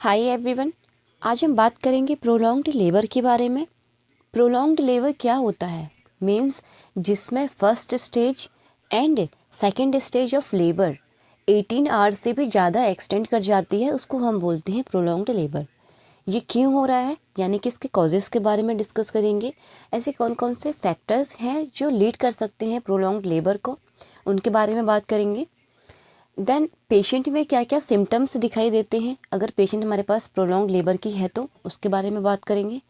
Hi everyone, आज हम बात करेंगे प्रोलॉन्ग्ड लेबर के बारे में। प्रोलॉन्ग्ड लेबर क्या होता है? मीन्स जिसमें first stage and second stage of labour 18 hours से भी ज़्यादा एक्सटेंड कर जाती है, उसको हम बोलते हैं प्रोलॉन्ग्ड लेबर। ये क्यों हो रहा है, यानी कि इसके कॉजेज़ के बारे में डिस्कस करेंगे। ऐसे कौन कौन से फैक्टर्स हैं जो लीड कर सकते हैं प्रोलॉन्ग्ड लेबर को, उनके बारे में बात करेंगे। देन पेशेंट में क्या क्या सिम्टम्स दिखाई देते हैं अगर पेशेंट हमारे पास प्रोलॉन्ग लेबर की है तो उसके बारे में बात करेंगे।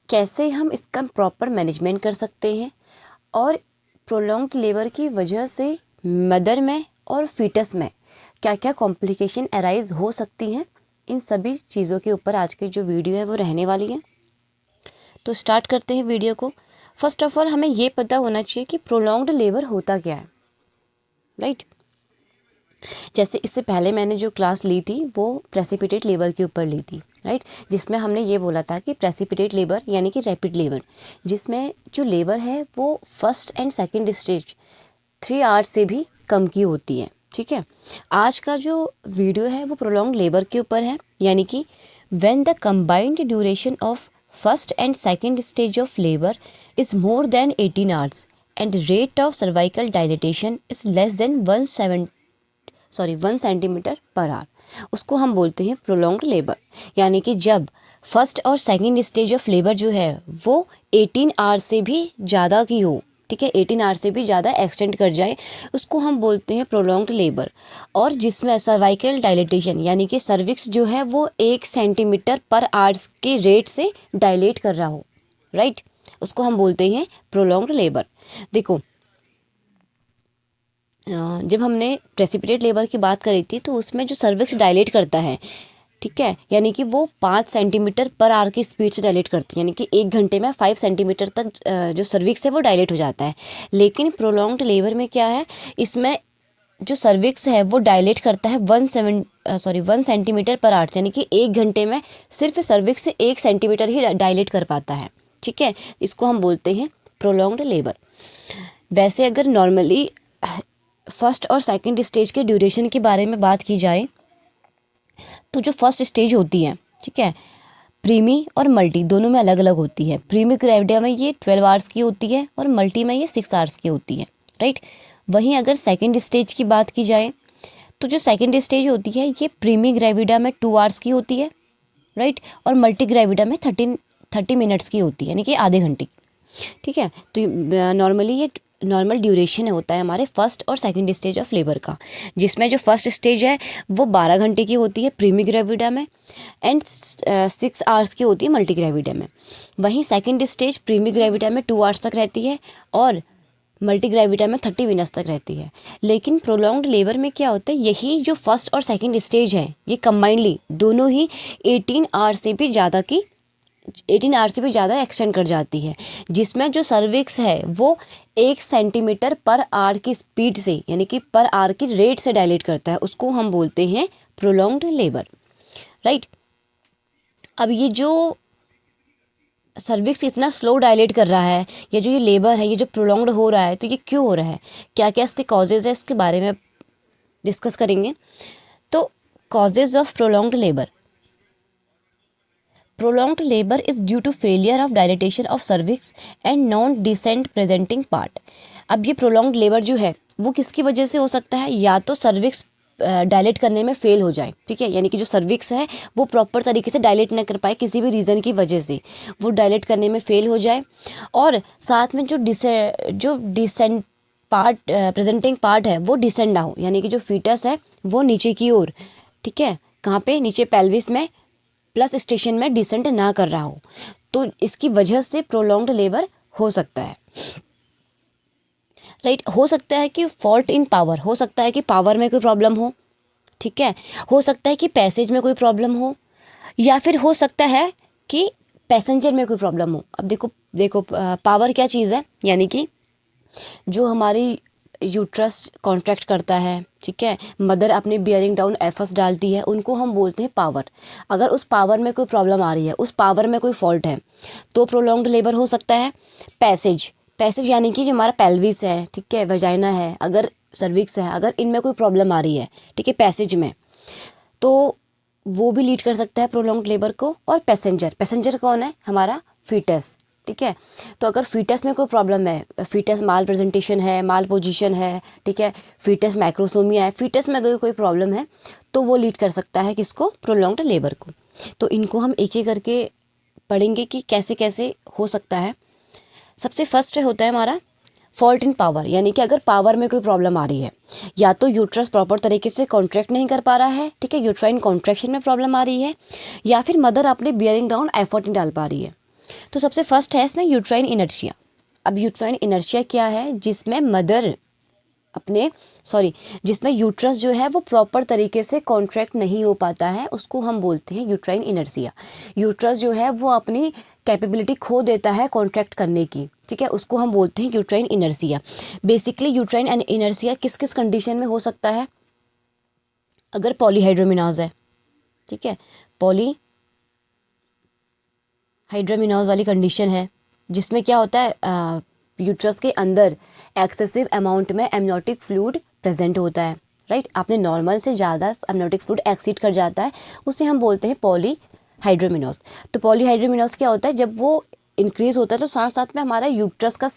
कैसे हम इसका प्रॉपर मैनेजमेंट कर सकते हैं और प्रोलॉन्ग लेबर की वजह से मदर में और फीटस में क्या क्या कॉम्प्लिकेशन अराइज हो सकती हैं, इन सभी चीज़ों के ऊपर आज की जो वीडियो है वो रहने वाली है। तो स्टार्ट करते हैं वीडियो को। फर्स्ट ऑफ ऑल हमें ये पता होना चाहिए कि प्रोलॉन्ग्ड लेबर होता क्या है, राइट। जैसे इससे पहले मैंने जो क्लास ली थी वो प्रेसिपिटेट लेबर के ऊपर ली थी, राइट, जिसमें हमने ये बोला था कि प्रेसिपिटेट लेबर यानी कि रैपिड लेबर, जिसमें जो लेबर है वो first and second stage 3 hours से भी कम की होती है, ठीक है। आज का जो वीडियो है वो प्रोलॉन्ग लेबर के ऊपर है, यानी कि when the combined duration of first and second stage of labour is more than 18 hours and rate of cervical dilatation is less than 1 centimetre per hour, उसको हम बोलते हैं प्रोलॉन्ग्ड लेबर। यानी कि जब फर्स्ट और सेकंड स्टेज ऑफ लेबर जो है वो 18 आवर्स से भी ज़्यादा की हो, ठीक है, 18 आवर्स से भी ज़्यादा एक्सटेंड कर जाए, उसको हम बोलते हैं प्रोलॉन्ग्ड लेबर। और जिसमें सर्वाइकल डायलिटेशन यानी कि सर्विक्स जो है वो 1 सेंटीमीटर पर आवर्स के रेट से डायलेट कर रहा हो, राइट, उसको हम बोलते हैं प्रोलॉन्ग्ड लेबर। देखो, जब हमने प्रेसिपिटेट लेबर की बात करी थी तो उसमें जो सर्विक्स डायलेट करता है, ठीक है, यानी कि वो 5 सेंटीमीटर पर आवर की स्पीड से डायलेट करती है, यानी कि 1 घंटे में 5 सेंटीमीटर तक जो सर्विक्स है वो डायलेट हो जाता है। लेकिन प्रोलॉन्ग्ड लेबर में क्या है, इसमें जो सर्विक्स है वो डायलेट करता है 1 सेंटीमीटर पर आवर, यानी कि 1 घंटे में सिर्फ सर्विक्स 1 सेंटीमीटर ही डायलेट कर पाता है, ठीक है। इसको हम बोलते हैं प्रोलॉन्ग्ड लेबर। वैसे अगर नॉर्मली फर्स्ट और सेकंड स्टेज के ड्यूरेशन के बारे में बात की जाए तो जो फर्स्ट स्टेज होती है, ठीक है, प्रीमी और मल्टी दोनों में अलग अलग होती है। प्रीमी ग्रेविडिया में ये 12 आवर्स की होती है और मल्टी में ये 6 आवर्स की होती है, राइट। वहीं अगर सेकंड स्टेज की बात की जाए तो जो सेकंड स्टेज होती है ये प्रीमी ग्रेविडिया में 2 आवर्स की होती है, राइट, और मल्टी ग्रेविडिया में 30 मिनट्स की होती है, यानी कि आधे घंटे, ठीक है। तो नॉर्मली ये नॉर्मल ड्यूरेशन होता है हमारे फर्स्ट और सेकंड स्टेज ऑफ लेबर का, जिसमें जो फर्स्ट स्टेज है वो 12 घंटे की होती है प्रीमी ग्रेविडा में एंड 6 आवर्स की होती है मल्टी ग्रेविडा में। वहीं सेकंड स्टेज प्रीमी ग्रेविडा में 2 आवर्स तक रहती है और मल्टी ग्रेविडा में 30 मिनट्स तक रहती है। लेकिन प्रोलॉन्ग्ड लेबर में क्या होता है, यही जो फर्स्ट और सेकंड स्टेज है ये कंबाइंडली दोनों ही 18 आवर्स से भी ज़्यादा की 18 आवर्स से भी ज़्यादा एक्सटेंड कर जाती है, जिसमें जो सर्विक्स है वो 1 सेंटीमीटर पर आवर की स्पीड से, यानी कि पर आवर की रेट से डायलेट करता है, उसको हम बोलते हैं प्रोलॉन्ग्ड लेबर, राइट। अब ये जो सर्विक्स इतना स्लो डायलेट कर रहा है या जो ये लेबर है ये जो प्रोलॉन्ग्ड हो रहा है, तो ये क्यों हो रहा है, क्या क्या इसके कॉजेज़ है, इसके बारे में डिस्कस करेंगे। तो causes of prolonged labour. Prolonged labor is due to failure of dilatation of cervix and non-descent presenting part। अब ये prolonged labor जो है वो किसकी वजह से हो सकता है, या तो सर्विक्स डायलेट करने में फेल हो जाए, ठीक है, यानी कि जो सर्विक्स है वो प्रॉपर तरीके से डायलेट ना कर पाए, किसी भी रीज़न की वजह से वो डायलेट करने में फेल हो जाए, और साथ में जो डिसेंट पार्ट प्रेजेंटिंग पार्ट है वो डिसेंड ना हो, यानी कि जो फीटस है वो नीचे की ओर, ठीक है, कहाँ पे, नीचे पेल्विस में प्लस स्टेशन में डिसेंट ना कर रहा हो, तो इसकी वजह से प्रोलॉन्ग्ड लेबर हो सकता है, राइट। हो सकता है कि फॉल्ट इन पावर, हो सकता है कि पावर में कोई प्रॉब्लम हो, ठीक है, हो सकता है कि पैसेज में कोई प्रॉब्लम हो, या फिर हो सकता है कि पैसेंजर में कोई प्रॉब्लम हो। अब देखो पावर क्या चीज़ है, यानी कि जो हमारी यूट्रस कॉन्ट्रैक्ट करता है, ठीक है, मदर अपने बियरिंग डाउन एफस डालती है, उनको हम बोलते हैं पावर। अगर उस पावर में कोई प्रॉब्लम आ रही है, उस पावर में कोई फॉल्ट है, तो प्रोलॉन्ग्ड लेबर हो सकता है। पैसेज यानी कि जो हमारा पेल्विस है, ठीक है, वजाइना है, अगर सर्विक्स है, अगर इनमें कोई प्रॉब्लम आ रही है, ठीक है, पैसेज में, तो वो भी लीड कर सकता है प्रोलॉन्ग्ड लेबर को। और पैसेंजर कौन है? हमारा फीटस, ठीक है। तो अगर फीटस में कोई प्रॉब्लम है, फीटस माल प्रेजेंटेशन है, माल पोजीशन है, ठीक है, फीटस मैक्रोसोमिया है, फीटस में अगर कोई प्रॉब्लम है तो वो लीड कर सकता है किसको? प्रोलॉन्ग्ड लेबर को। तो इनको हम एक एक करके पढ़ेंगे कि कैसे कैसे हो सकता है। सबसे फर्स्ट होता है हमारा फॉल्ट इन पावर, यानी कि अगर पावर में कोई प्रॉब्लम आ रही है, या तो यूट्रस प्रॉपर तरीके से कॉन्ट्रैक्ट नहीं कर पा रहा है, ठीक है, यूट्राइन कॉन्ट्रैक्शन में प्रॉब्लम आ रही है, या फिर मदर अपने बियरिंग डाउन एफर्ट नहीं डाल पा रही है। तो सबसे फर्स्ट है इसमें यूट्राइन इनर्शिया। अब यूट्राइन इनर्शिया क्या है? जिसमें मदर अपने जिसमें यूट्रस जो है वो प्रॉपर तरीके से कॉन्ट्रैक्ट नहीं हो पाता है, उसको हम बोलते हैं यूट्राइन इनर्शिया। यूट्रस जो है वो अपनी कैपेबिलिटी खो देता है कॉन्ट्रैक्ट करने की, ठीक है, उसको हम बोलते हैं uterine inertia. Basically uterine inertia किस किस कंडीशन में हो सकता है? अगर पॉलीहाइड्रोमिनोज है, ठीक है, पॉलीहाइड्रोमिनोज वाली कंडीशन है, जिसमें क्या होता है, यूट्रस के अंदर एक्सेसिव अमाउंट में एमनियोटिक फ्लूइड प्रेजेंट होता है, राइट। आपने नॉर्मल से ज़्यादा एमनियोटिक फ्लूइड एक्सीड कर जाता है, उसे हम बोलते हैं पॉलीहाइड्रोमिनोज। तो पॉलीहाइड्रोमिनोज क्या होता है? जब वो इंक्रीज़ होता है तो साथ साथ में हमारा यूट्रस का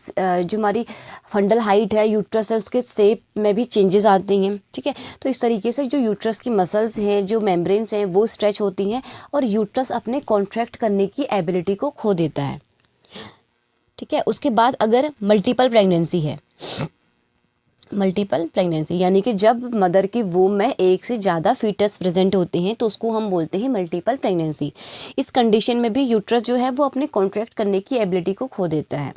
जो हमारी फंडल हाइट है, यूट्रस है, उसके शेप में भी चेंजेस आते हैं, ठीक है। तो इस तरीके से जो यूट्रस की मसल्स हैं, जो मेम्ब्रेन्स हैं, वो स्ट्रेच होती हैं और यूट्रस अपने कॉन्ट्रैक्ट करने की एबिलिटी को खो देता है, ठीक है। उसके बाद अगर मल्टीपल प्रेगनेंसी है, मल्टीपल प्रेगनेंसी यानी कि जब मदर की वूम में एक से ज़्यादा फीटस प्रेजेंट होते हैं तो उसको हम बोलते हैं मल्टीपल प्रेगनेंसी। इस कंडीशन में भी यूट्रस जो है वो अपने कॉन्ट्रैक्ट करने की एबिलिटी को खो देता है,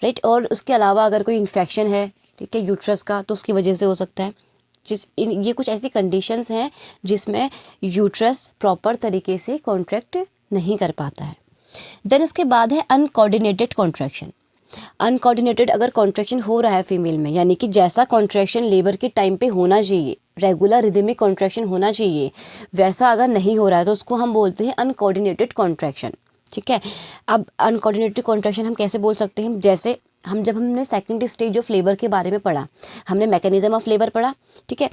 राइट। और उसके अलावा अगर कोई इन्फेक्शन है, ठीक है, यूट्रस का, तो उसकी वजह से हो सकता है। ये कुछ ऐसी कंडीशंस हैं जिसमें यूट्रस प्रॉपर तरीके से कॉन्ट्रैक्ट नहीं कर पाता है। देन उसके बाद है अनकोऑर्डिनेटेड कॉन्ट्रैक्शन। अनकोऑर्डिनेटेड अगर कॉन्ट्रैक्शन हो रहा है फीमेल में, यानी कि जैसा कॉन्ट्रैक्शन लेबर के टाइम पे होना चाहिए, रेगुलर रिदमिक कॉन्ट्रैक्शन होना चाहिए, वैसा अगर नहीं हो रहा है तो उसको हम बोलते हैं अनकोऑर्डिनेटेड कॉन्ट्रैक्शन, ठीक है। अब अनकोऑर्डिनेटेड कॉन्ट्रैक्शन हम कैसे बोल सकते हैं? जैसे जब हमने सेकंड स्टेज ऑफ लेबर के बारे में पढ़ा, हमने मैकेनिज्म ऑफ लेबर पढ़ा, ठीक है,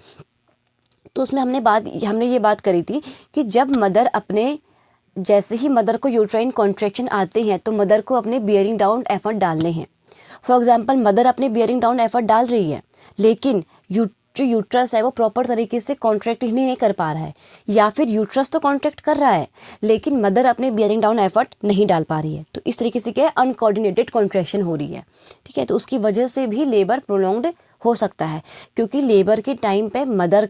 तो उसमें हमने ये बात करी थी कि जब मदर अपने जैसे ही मदर को यूट्राइन कॉन्ट्रैक्शन आते हैं तो मदर को अपने बियरिंग डाउन एफर्ट डालने हैं। फॉर एग्जांपल मदर अपने बियरिंग डाउन एफर्ट डाल रही है, लेकिन जो यूट्रस है वो प्रॉपर तरीके से कॉन्ट्रैक्ट ही नहीं कर पा रहा है, या फिर यूट्रस तो कॉन्ट्रैक्ट कर रहा है लेकिन मदर अपने बियरिंग डाउन एफर्ट नहीं डाल पा रही है। तो इस तरीके से क्या है? अनकोऑर्डिनेटेड कॉन्ट्रैक्शन हो रही है, ठीक है। तो उसकी वजह से भी लेबर प्रोलॉन्ग्ड हो सकता है, क्योंकि लेबर के टाइम पे मदर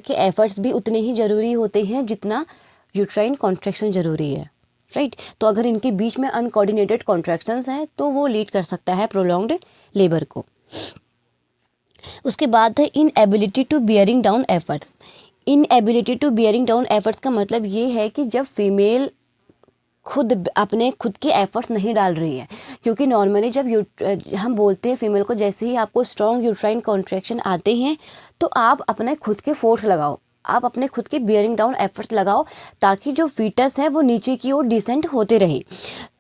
के एफर्ट्स भी उतने ही ज़रूरी होते हैं जितना यूट्राइन कॉन्ट्रैक्शन ज़रूरी है, राइट। तो अगर इनके बीच में अनकोऑर्डिनेटेड कॉन्ट्रैक्शंस हैं तो वो लीड कर सकता है प्रोलॉन्ग्ड लेबर को। उसके बाद है inability to bearing down efforts. Inability to bearing down efforts का मतलब ये है कि जब फीमेल अपने खुद के एफर्ट्स नहीं डाल रही है, क्योंकि नॉर्मली जब हम बोलते हैं फीमेल को, जैसे ही आपको स्ट्रॉन्ग यूट्राइन कॉन्ट्रैक्शन आते हैं तो आप अपने खुद के फोर्स लगाओ, आप अपने खुद के बियरिंग डाउन एफर्ट्स लगाओ, ताकि जो फीटस है वो नीचे की ओर डिसेंट होते रहे।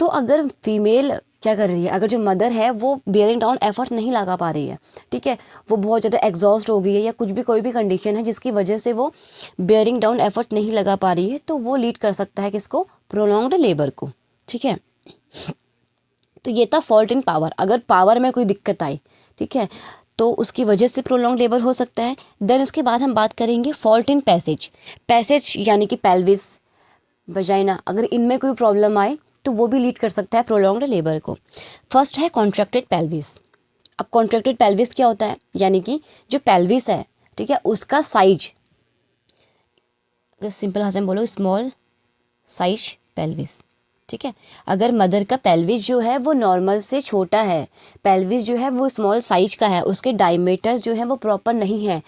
तो अगर फीमेल क्या कर रही है, अगर जो मदर है वो बियरिंग डाउन एफर्ट नहीं लगा पा रही है, ठीक है, वो बहुत ज़्यादा एग्जॉस्ट हो गई है या कोई भी कंडीशन है जिसकी वजह से वो बियरिंग डाउन एफर्ट नहीं लगा पा रही है, तो वो लीड कर सकता है किसको? प्रोलॉन्ग्ड लेबर को, ठीक है। तो ये था फॉल्ट इन पावर। अगर पावर में कोई दिक्कत आई, ठीक है, तो उसकी वजह से प्रोलॉन्ग लेबर हो सकता है। देन उसके बाद हम बात करेंगे फॉल्ट इन पैसेज यानी कि पेल्विस, वजाइना, अगर इनमें कोई प्रॉब्लम आए तो वो भी लीड कर सकता है प्रोलॉन्ग्ड लेबर को। फर्स्ट है कॉन्ट्रैक्टेड पेल्विस। अब कॉन्ट्रैक्टेड पेल्विस क्या होता है? यानी कि जो पेल्विस है, ठीक है, उसका साइज, अगर सिंपल भाषा में बोलो, स्मॉल साइज पेल्विस, ठीक है। अगर मदर का पेल्विस जो है वो नॉर्मल से छोटा है, पेल्विस जो है वो स्मॉल साइज का है, उसके डायमीटर्स जो है वो प्रॉपर नहीं है,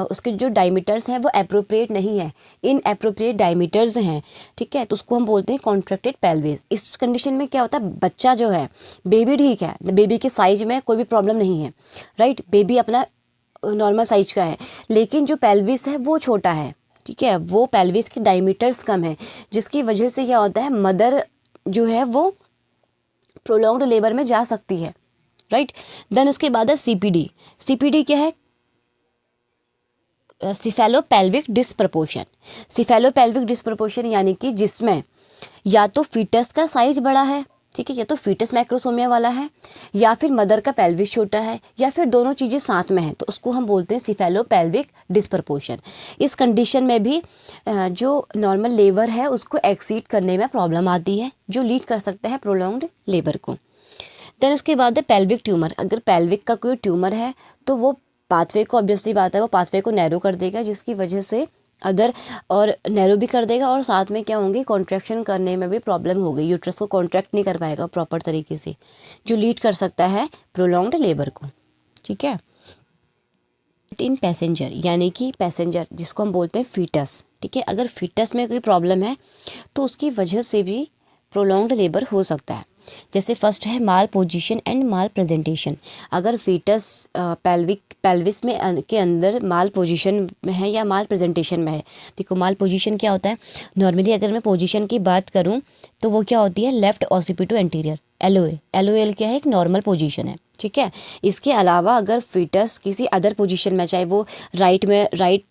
उसके जो डायमीटर्स हैं वो एप्रोप्रिएट नहीं है, इन एप्रोप्रिएट डायमीटर्स हैं, ठीक है, तो उसको हम बोलते हैं कॉन्ट्रैक्टेड पेल्विस। इस कंडीशन में क्या होता है? बच्चा जो है, बेबी ठीक है, बेबी के साइज में कोई भी प्रॉब्लम नहीं है, राइट, बेबी अपना नॉर्मल साइज का है, लेकिन जो पेल्विस है वो छोटा है, ठीक है, वो पेल्विस के डायमीटर्स कम है, जिसकी वजह से क्या होता है? मदर जो है वो प्रोलॉन्ग्ड लेबर में जा सकती है, राइट। देन उसके बाद है सीपीडी। सीपीडी क्या है? सिफेलोपेल्विक डिस्प्रपोर्शन। सिफेलोपेल्विक डिस्प्रपोर्शन यानी कि जिसमें या तो फीटस का साइज बड़ा है, ठीक है, या तो फीटस मैक्रोसोमिया वाला है, या फिर मदर का पेल्विस छोटा है, या फिर दोनों चीज़ें साथ में हैं, तो उसको हम बोलते हैं सिफेलोपेल्विक डिस्प्रपोर्शन। इस कंडीशन में भी जो नॉर्मल लेबर है उसको एक्सीड करने में प्रॉब्लम आती है, जो लीड कर सकता है प्रोलॉन्ग्ड लेबर को। देन उसके बाद है पेल्विक ट्यूमर। अगर पेल्विक का कोई ट्यूमर है तो वो पाथवे को, ऑब्वियसली बात है, वो पाथवे को नैरो कर देगा, जिसकी वजह से अदर और नैरो भी कर देगा, और साथ में क्या होंगे, कॉन्ट्रैक्शन करने में भी प्रॉब्लम होगी, यूट्रस को कॉन्ट्रैक्ट नहीं कर पाएगा प्रॉपर तरीके से, जो लीड कर सकता है प्रोलॉन्ग्ड लेबर को। ठीक है। इन पैसेंजर यानी कि पैसेंजर जिसको हम बोलते हैं फीटस, ठीक है, अगर फीटस में कोई प्रॉब्लम है तो उसकी वजह से भी प्रोलॉन्ग्ड लेबर हो सकता है। जैसे फर्स्ट है माल पोजीशन एंड माल प्रेजेंटेशन। अगर फीटस पेल्विस में के अंदर माल पोजीशन में है या माल प्रेजेंटेशन में है। देखो माल पोजीशन क्या होता है, नॉर्मली अगर मैं पोजीशन की बात करूं तो वो क्या होती है, लेफ्ट ऑसिपिटो एंटीरियर, LOA क्या है, एक नॉर्मल पोजीशन है, ठीक है। इसके अलावा अगर फीटस किसी अदर पोजीशन में, चाहे वो राइट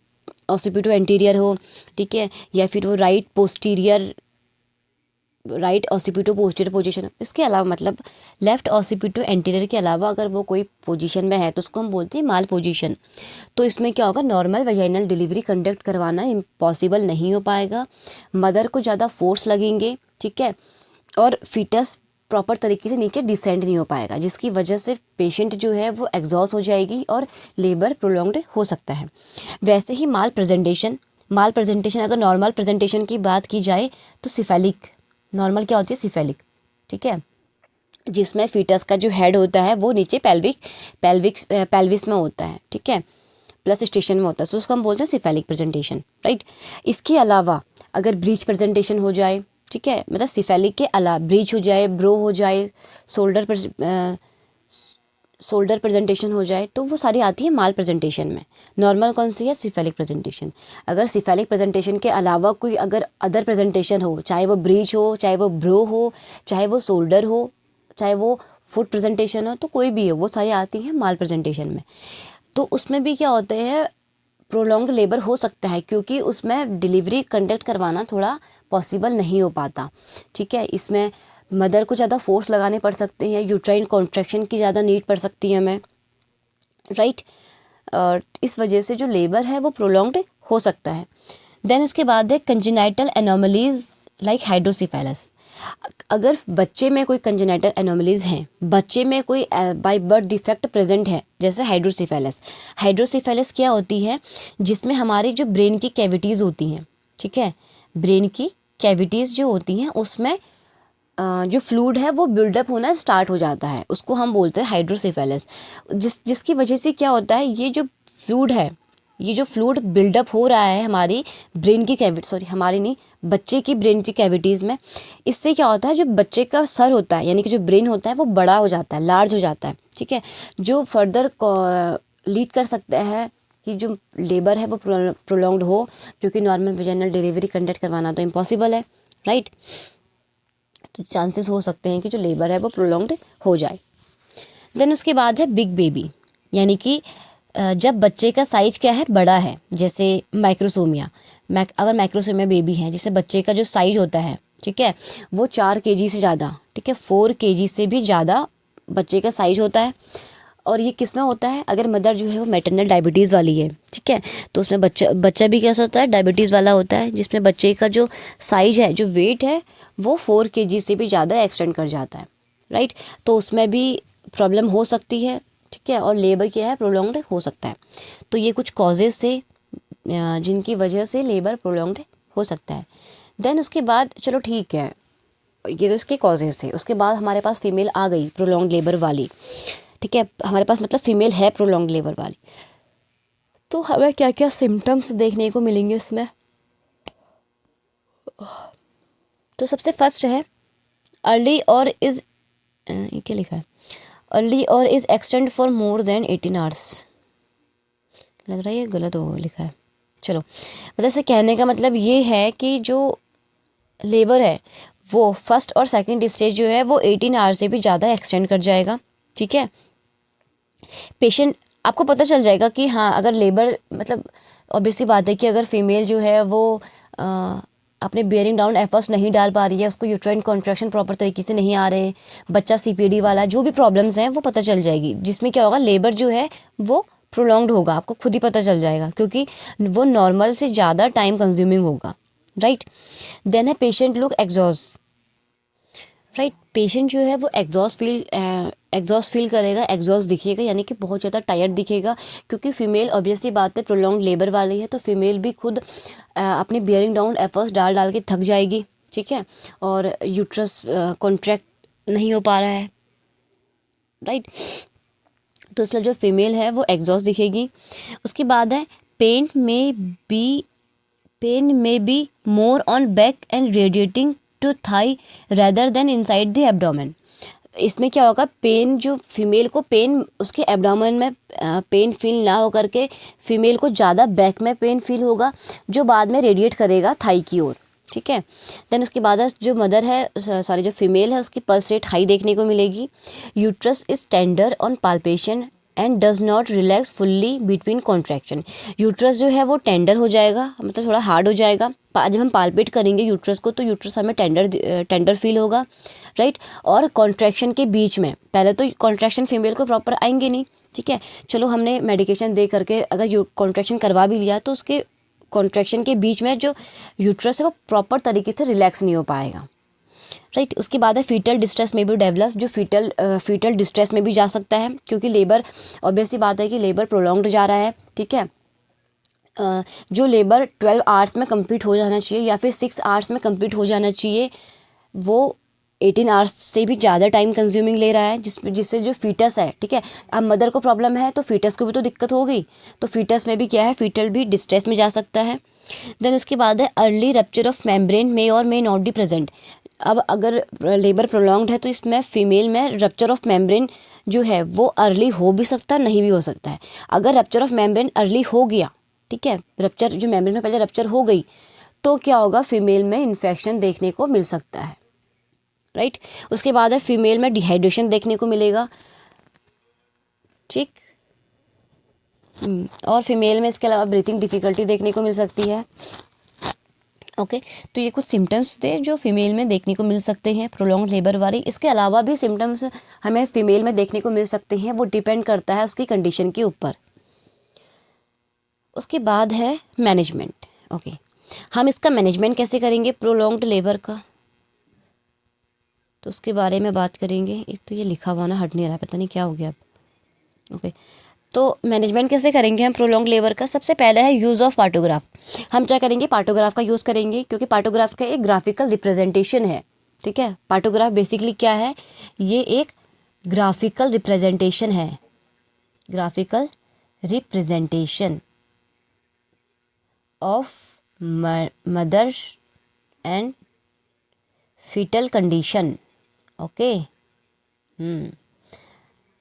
ऑसिपिटो एंटीरियर हो, ठीक है, या फिर वो राइट ऑसिपिटो पोस्टीरियर पोजीशन, इसके अलावा मतलब लेफ्ट ऑसिपिटो एंटीरियर के अलावा अगर वो कोई पोजीशन में है तो उसको हम बोलते हैं माल पोजीशन। तो इसमें क्या होगा, नॉर्मल वेजाइनल डिलीवरी कंडक्ट करवाना इम्पॉसिबल नहीं हो पाएगा, मदर को ज़्यादा फोर्स लगेंगे, ठीक है, और फीटस प्रॉपर तरीके से नीचे डिसेंड नहीं हो पाएगा, जिसकी वजह से पेशेंट जो है वो एग्जॉस्ट हो जाएगी और लेबर प्रोलॉन्ग्ड हो सकता है। वैसे ही माल प्रेजेंटेशन अगर नॉर्मल प्रेजेंटेशन की बात की जाए तो सिफेलिक, नॉर्मल क्या होती है, सिफेलिक, ठीक है, जिसमें फीटस का जो हेड होता है वो नीचे पेल्विस में होता है, ठीक है, प्लस स्टेशन में होता है, तो उसको हम बोलते हैं सिफेलिक प्रेजेंटेशन, राइट। इसके अलावा अगर ब्रीच प्रेजेंटेशन हो जाए, ठीक है, मतलब सिफेलिक के अलावा ब्रीच हो जाए, ब्रो हो जाए, शोल्डर प्रेजेंटेशन हो जाए, तो वो सारी आती है माल प्रेजेंटेशन में। नॉर्मल कौन सी है, सिफेलिक प्रेजेंटेशन। अगर सिफेलिक प्रेजेंटेशन के अलावा कोई अगर अदर प्रेजेंटेशन हो, चाहे वो ब्रीच हो, चाहे वो ब्रो हो, चाहे वो शोल्डर हो, चाहे वो फुट प्रेजेंटेशन हो, तो कोई भी हो, वो सारी आती हैं माल प्रेजेंटेशन में। तो उसमें भी क्या होते हैं, प्रोलॉन्ग्ड लेबर हो सकता है, क्योंकि उसमें डिलीवरी कंडक्ट करवाना थोड़ा पॉसिबल नहीं हो पाता, ठीक है। इसमें मदर को ज़्यादा फोर्स लगाने पड़ सकते हैं, यूट्राइन कॉन्ट्रैक्शन की ज़्यादा नीड पड़ सकती है हमें, राइट। और इस वजह से जो लेबर है वो प्रोलॉन्ग्ड हो सकता है। देन इसके बाद है कंजेनाइटल एनोमलीज लाइक हाइड्रोसिफेलस। अगर बच्चे में कोई कंजेनाइटल एनोमलीज हैं, बच्चे में कोई बाय बर्थ डिफेक्ट प्रेजेंट है, जैसे हाइड्रोसिफेलस क्या होती है, जिसमें हमारी जो ब्रेन की कैविटीज़ होती हैं, ठीक है, ब्रेन की कैविटीज़ जो होती हैं उसमें जो फ्लूइड है वो बिल्डअप होना स्टार्ट हो जाता है, उसको हम बोलते हैं हाइड्रोसिफेलस। जिसकी वजह से क्या होता है, ये जो फ्लूइड बिल्डअप हो रहा है हमारी ब्रेन की हमारी नहीं, बच्चे की ब्रेन की कैविटीज़ में, इससे क्या होता है, जो बच्चे का सर होता है यानी कि जो ब्रेन होता है वो बड़ा हो जाता है, लार्ज हो जाता है, ठीक है, जो फर्दर लीड कर सकता है कि जो लेबर है वो प्रोलॉन्ग्ड हो, क्योंकि नॉर्मल वेजाइनल डिलीवरी कंडक्ट करवाना तो इम्पॉसिबल है, राइट। तो चांसेस हो सकते हैं कि जो लेबर है वो प्रोलॉन्ग्ड हो जाए। देन उसके बाद है बिग बेबी, यानी कि जब बच्चे का साइज क्या है, बड़ा है, जैसे माइक्रोसोमिया, अगर माइक्रोसोमिया बेबी है, जैसे बच्चे का जो साइज होता है, ठीक है, वो 4 kg से ज़्यादा, ठीक है, 4 kg से भी ज़्यादा बच्चे का साइज होता है। और ये किस में होता है, अगर मदर जो है वो मैटरनल डायबिटीज़ वाली है, ठीक है, तो उसमें बच्चा भी कैसा होता है, डायबिटीज़ वाला होता है, जिसमें बच्चे का जो साइज है, जो वेट है, वो 4 kg से भी ज़्यादा एक्सटेंड कर जाता है, राइट। तो उसमें भी प्रॉब्लम हो सकती है, ठीक है, और लेबर क्या है, प्रोलॉन्ग्ड हो सकता है। तो ये कुछ कॉजेज़ थे जिनकी वजह से लेबर प्रोलॉन्ग्ड हो सकता है। देन उसके बाद चलो ठीक है, ये तो इसके कॉजेज़ थे। उसके बाद हमारे पास फीमेल आ गई प्रोलॉन्ग्ड लेबर वाली, ठीक है, हमारे पास मतलब फीमेल है प्रोलॉन्ग्ड लेबर वाली, तो हमें क्या क्या सिम्टम्स देखने को मिलेंगे इसमें। तो सबसे फर्स्ट है अर्ली और इज़, ये क्या लिखा है, अर्ली और is extend for more than 18 hours, लग रहा है ये गलत हो लिखा है, चलो, मतलब इसे कहने का मतलब ये है कि जो लेबर है वो फर्स्ट और सेकंड स्टेज जो है वो 18 आवर्स से भी ज़्यादा एक्सटेंड कर जाएगा, ठीक है। पेशेंट आपको पता चल जाएगा कि हाँ, अगर लेबर मतलब ऑब्वियसली बात है कि अगर फीमेल जो है वो अपने बियरिंग डाउन एफर्ट्स नहीं डाल पा रही है, उसको यूट्राइन कॉन्ट्रैक्शन प्रॉपर तरीके से नहीं आ रहे, बच्चा सीपीडी वाला, जो भी प्रॉब्लम्स हैं वो पता चल जाएगी, जिसमें क्या होगा, लेबर जो है वो प्रोलॉन्ग्ड होगा, आपको खुद ही पता चल जाएगा, क्योंकि वो नॉर्मल से ज़्यादा टाइम कंज्यूमिंग होगा, राइट। देन है patient look exhaust, right. Patient जो है वो एग्जॉस्ट फील करेगा, एग्जॉस्ट दिखेगा, यानी कि बहुत ज़्यादा टायर्ड दिखेगा, क्योंकि फीमेल ऑब्वियसली बात है प्रोलॉन्ग लेबर वाली है, तो फीमेल भी खुद अपने बियरिंग डाउन एफर्ट्स डाल डाल के थक जाएगी, ठीक है, और यूट्रस कॉन्ट्रैक्ट नहीं हो पा रहा है, राइट। तो इसलिए जो फीमेल है वो एग्जॉस्ट दिखेगी। उसके बाद है पेन में be more on back and radiating to thigh rather than inside the abdomen. इसमें क्या होगा, पेन जो फीमेल को पेन उसके एब्डोमेन में पेन फील ना हो करके फीमेल को ज़्यादा बैक में पेन फील होगा, जो बाद में रेडिएट करेगा थाई की ओर, ठीक है। देन उसके बाद जो मदर है, सॉरी जो फीमेल है, उसकी पल्स रेट हाई देखने को मिलेगी। Uterus is tender on palpation and does not relax fully between contraction. Uterus जो है वो टेंडर हो जाएगा, मतलब थोड़ा हार्ड हो जाएगा। जब हम पाल्पेट करेंगे यूट्रस को तो यूट्रस हमें टेंडर फील होगा, राइट। और कॉन्ट्रैक्शन के बीच में पहले तो कॉन्ट्रैक्शन फीमेल को प्रॉपर आएंगे नहीं, ठीक है, चलो हमने मेडिकेशन दे करके अगर कॉन्ट्रैक्शन करवा भी लिया तो उसके कॉन्ट्रैक्शन के बीच में जो यूट्रस है वो प्रॉपर तरीके से रिलैक्स नहीं हो पाएगा, राइट। उसके बाद है फीटल डिस्ट्रेस में भी डेवलप, जो फीटल डिस्ट्रेस में भी जा सकता है, क्योंकि लेबर ऑब्वियसली बात है कि लेबर प्रोलॉन्ग्ड जा रहा है, ठीक है। जो लेबर 12 आवर्स में कंप्लीट हो जाना चाहिए या फिर 6 आवर्स में कंप्लीट हो जाना चाहिए, वो 18 आवर्स से भी ज़्यादा टाइम कंज्यूमिंग ले रहा है, जिससे जो फीटस है, ठीक है, अब मदर को प्रॉब्लम है तो फीटस को भी तो दिक्कत हो गई, तो फीटस में भी क्या है, फीटल भी डिस्ट्रेस में जा सकता है। देन उसके बाद है अर्ली रप्चर ऑफ मेम्ब्रेन मे और मे नॉट बी प्रेजेंट। अब अगर लेबर प्रोलॉन्ग्ड है तो इसमें फीमेल में रप्चर ऑफ मेम्ब्रेन जो है वो अर्ली हो भी सकता है, नहीं भी हो सकता है। अगर रप्चर ऑफ मेम्ब्रेन अर्ली हो गया, ठीक है, रप्चर जो मेम्ब्रेन में पहले रप्चर हो गई, तो क्या होगा, फीमेल में इन्फेक्शन देखने को मिल सकता है, राइट। उसके बाद है फीमेल में डिहाइड्रेशन देखने को मिलेगा, ठीक। और फीमेल में इसके अलावा ब्रीथिंग डिफ़िकल्टी देखने को मिल सकती है, ओके। तो ये कुछ सिम्टम्स थे जो फीमेल में देखने को मिल सकते हैं प्रोलॉन्ग लेबर वाली। इसके अलावा भी सिम्टम्स हमें फीमेल में देखने को मिल सकते हैं, वो डिपेंड करता है उसकी कंडीशन के ऊपर। उसके बाद है मैनेजमेंट, ओके। हम इसका मैनेजमेंट कैसे करेंगे प्रोलॉन्ग्ड लेबर का, तो उसके बारे में बात करेंगे। एक तो ये लिखा हुआ ना हट नहीं रहा, पता नहीं क्या हो गया अब, ओके। तो मैनेजमेंट कैसे करेंगे हम प्रोलॉन्ग लेबर का, सबसे पहला है यूज़ ऑफ पार्टोग्राफ। हम क्या करेंगे, पार्टोग्राफ का यूज़ करेंगे, क्योंकि पार्टोग्राफ का एक ग्राफिकल रिप्रेजेंटेशन है, ठीक है। पार्टोग्राफ बेसिकली क्या है, ये एक ग्राफिकल रिप्रेजेंटेशन है, graphical representation of mother and fetal condition, okay.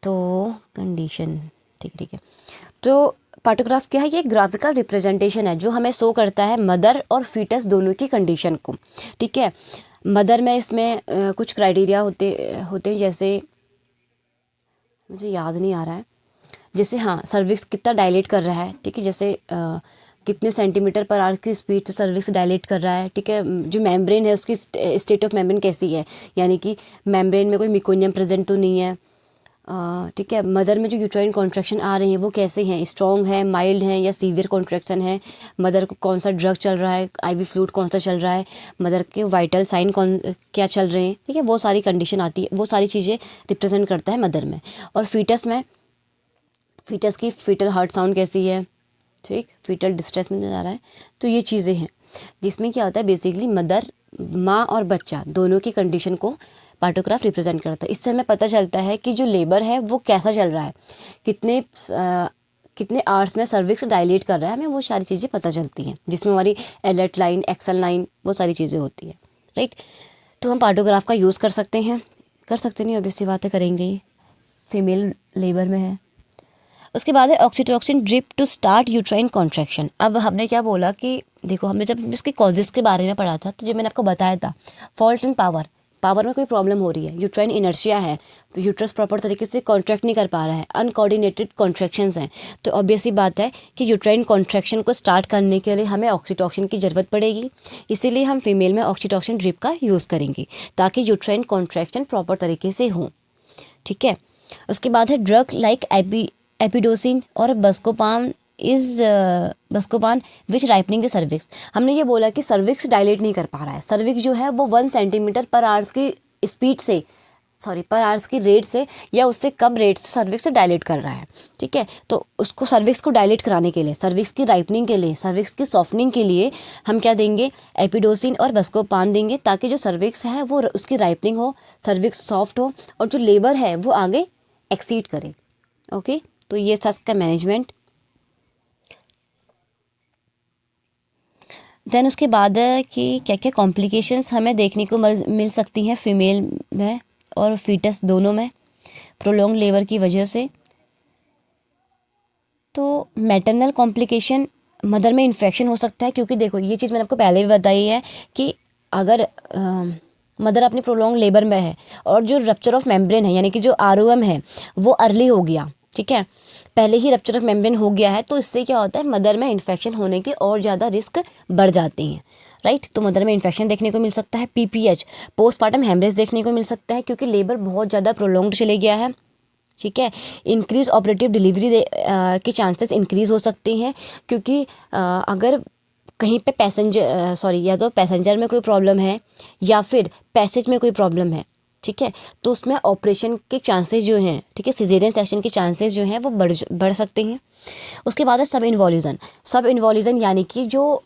तो कंडीशन, ठीक है। तो पार्टोग्राफ क्या है, ये ग्राफिकल रिप्रेजेंटेशन है जो हमें शो करता है मदर और फीटस दोनों की कंडीशन को, ठीक है। मदर में इसमें कुछ क्राइटेरिया होते हैं, जैसे मुझे याद नहीं आ रहा है, जैसे हाँ सर्विक्स कितना डायलेट कर रहा है, ठीक है, जैसे कितने सेंटीमीटर पर आवर की स्पीड से सर्विक्स डायलेट कर रहा है, ठीक है। जो मेम्ब्रेन है उसकी स्टेट ऑफ मेम्ब्रेन कैसी है, यानी कि मेम्ब्रेन में कोई मिकोनियम प्रेजेंट तो नहीं है, ठीक है। मदर में जो यूट्राइन कॉन्ट्रैक्शन आ रहे हैं वो कैसे हैं, स्ट्रॉन्ग है, माइल्ड हैं या सीवियर कॉन्ट्रैक्शन है, मदर को कौन सा ड्रग चल रहा है, आईवी फ्लूइड कौन सा चल रहा है, मदर के वाइटल साइन क्या चल रहे हैं, ठीक है, वो सारी कंडीशन आती है, वो सारी चीज़ें रिप्रेजेंट करता है मदर में। और फीटस में, फीटस की फीटल हार्ट साउंड कैसी है, ठीक, फीटल डिस्ट्रेस में जा रहा है, तो ये चीज़ें हैं जिसमें क्या होता है, बेसिकली मदर, माँ और बच्चा दोनों की कंडीशन को पार्टोग्राफ रिप्रेजेंट करता है। इससे हमें पता चलता है कि जो लेबर है वो कैसा चल रहा है, कितने आवर्स में सर्विक्स डायलेट कर रहा है, हमें वो सारी चीज़ें पता चलती हैं, जिसमें हमारी अलर्ट लाइन, एक्सल लाइन, वो सारी चीज़ें होती हैं, राइट। तो हम पार्टोग्राफ का यूज़ कर सकते नहीं, ऑब्वियसली बातें करेंगे ही, फीमेल लेबर में है। उसके बाद है oxytocin drip to start uterine contraction. अब हमने क्या बोला कि देखो, हमने जब इसके कॉजेज़ के बारे में पढ़ा था तो जो मैंने आपको बताया था, फॉल्ट इन पावर, पावर में कोई प्रॉब्लम हो रही है, यूट्राइन इनर्शिया है, तो यूट्रस प्रॉपर तरीके से कॉन्ट्रैक्ट नहीं कर पा रहा है, अनकोऑर्डिनेटेड कॉन्ट्रैक्शंस हैं, तो ऑब्वियसली बात है कि यूट्राइन कॉन्ट्रैक्शन को स्टार्ट करने के लिए हमें ऑक्सीटोसिन की ज़रूरत पड़ेगी। इसीलिए हम फीमेल में ऑक्सीटोसिन ड्रिप का यूज़ करेंगे ताकि यूट्राइन कॉन्ट्रैक्शन प्रॉपर तरीके से हो। ठीक है, उसके बाद है ड्रग लाइक एपिडोसिन और बस्कोपान विच राइपनिंग द सर्विक्स। हमने ये बोला कि सर्विक्स डायलेट नहीं कर पा रहा है, सर्विक्स जो है वो 1 सेंटीमीटर पर आवर्स की स्पीड से पर आवर्स की रेट से या उससे कम रेट से सर्विक्स से डायलेट कर रहा है। ठीक है, तो उसको सर्विक्स को डायलेट कराने के लिए, सर्विक्स की राइपनिंग के लिए, सर्विक्स की सॉफ्टनिंग के लिए हम क्या देंगे, एपिडोसिन और बस्कोपान देंगे ताकि जो सर्विक्स है वो उसकी राइपनिंग हो, सर्विक्स सॉफ्ट हो और जो लेबर है वो आगे एक्सीड करे। ओके, तो ये था इसका मैनेजमेंट। देन उसके बाद है कि क्या क्या कॉम्प्लिकेशंस हमें देखने को मिल सकती हैं फीमेल में और फीटस दोनों में प्रोलॉन्ग लेबर की वजह से। तो मैटरनल कॉम्प्लिकेशन, मदर में इन्फेक्शन हो सकता है, क्योंकि देखो ये चीज़ मैंने आपको पहले भी बताई है कि अगर मदर अपनी प्रोलॉन्ग लेबर में है और जो रप्चर ऑफ मेम्ब्रेन है यानी कि जो ROM है वो अर्ली हो गया, ठीक है, पहले ही रप्चर ऑफ मेम्ब्रेन हो गया है, तो इससे क्या होता है, मदर में इन्फेक्शन होने के और ज़्यादा रिस्क बढ़ जाती हैं। राइट, तो मदर में इन्फेक्शन देखने को मिल सकता है। PPH पोस्टपार्टम हेमरेज देखने को मिल सकता है क्योंकि लेबर बहुत ज़्यादा प्रोलॉन्ग्ड चले गया है। ठीक है, इंक्रीज ऑपरेटिव डिलीवरी के चांसेस इंक्रीज़ हो सकते हैं क्योंकि अगर कहीं पे या तो पैसेंजर में कोई प्रॉब्लम है या फिर पैसेज में कोई प्रॉब्लम है, ठीक है, तो उसमें ऑपरेशन के चांसेस जो हैं, ठीक है, सिजेरियन सेक्शन के चांसेस जो हैं वो बढ़ सकते हैं। उसके बाद है सब इन्वॉल्यूशन यानी कि जो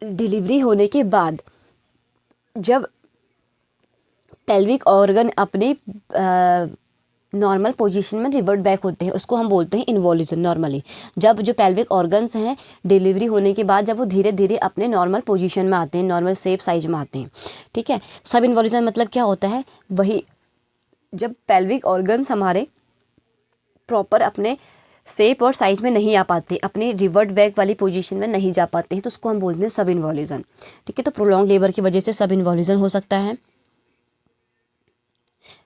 डिलीवरी होने के बाद जब पेल्विक ऑर्गन अपने नॉर्मल पोजीशन में रिवर्ट बैक होते हैं, उसको हम बोलते हैं इन्वॉल्यूशन। नॉर्मली जब जो पेल्विक ऑर्गन्स हैं डिलीवरी होने के बाद जब वो धीरे धीरे अपने नॉर्मल पोजीशन में आते हैं, नॉर्मल शेप साइज में आते हैं। ठीक है, सब इन्वॉल्यूशन मतलब क्या होता है, वही जब पेल्विक ऑर्गन्स हमारे प्रॉपर अपने शेप और साइज में नहीं आ पाते, अपनी रिवर्ट बैक वाली पोजीशन में नहीं जा पाते हैं, तो उसको हम बोलते हैं सब इन्वॉल्यूशन। ठीक है, तो प्रोलॉन्ग लेबर की वजह से सब इन्वॉल्यूशन हो सकता है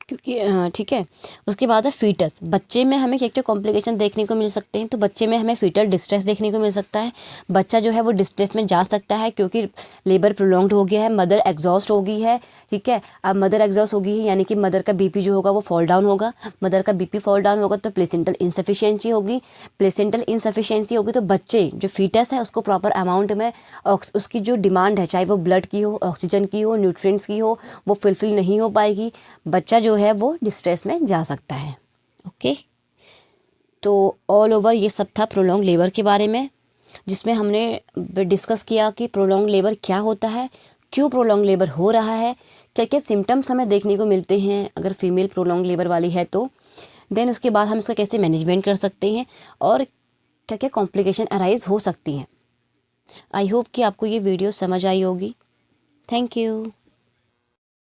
क्योंकि ठीक है। उसके बाद है फीटस, बच्चे में हमें क्या क्या कॉम्प्लिकेशन देखने को मिल सकते हैं, तो बच्चे में हमें फीटल डिस्ट्रेस देखने को मिल सकता है। बच्चा जो है वो डिस्ट्रेस में जा सकता है क्योंकि लेबर प्रोलॉन्ग्ड हो गया है, मदर एग्जॉस्ट हो गई है। ठीक है, अब मदर एग्जॉस्ट हो गई है यानी कि मदर का BP जो होगा वो फॉल डाउन होगा, मदर का BP फॉल डाउन होगा तो प्लेसेंटल इंसफिशियंसी होगी, तो बच्चे जो फीटस है उसको प्रॉपर अमाउंट में उसकी जो डिमांड है, चाहे वो ब्लड की हो, ऑक्सीजन की हो, न्यूट्रिएंट्स की हो, वो फुलफिल नहीं हो पाएगी, बच्चा जो है वो डिस्ट्रेस में जा सकता है। ओके, तो ऑल ओवर ये सब था प्रोलॉन्ग लेबर के बारे में, जिसमें हमने डिस्कस किया कि प्रोलॉन्ग लेबर क्या होता है, क्यों प्रोलॉन्ग लेबर हो रहा है, क्या क्या सिम्टम्स हमें देखने को मिलते हैं अगर फीमेल प्रोलॉन्ग लेबर वाली है तो, देन उसके बाद हम इसका कैसे मैनेजमेंट कर सकते हैं और क्या क्या कॉम्प्लिकेशन अराइज हो सकती हैं। आई होप कि आपको ये वीडियो समझ आई होगी। Thank you.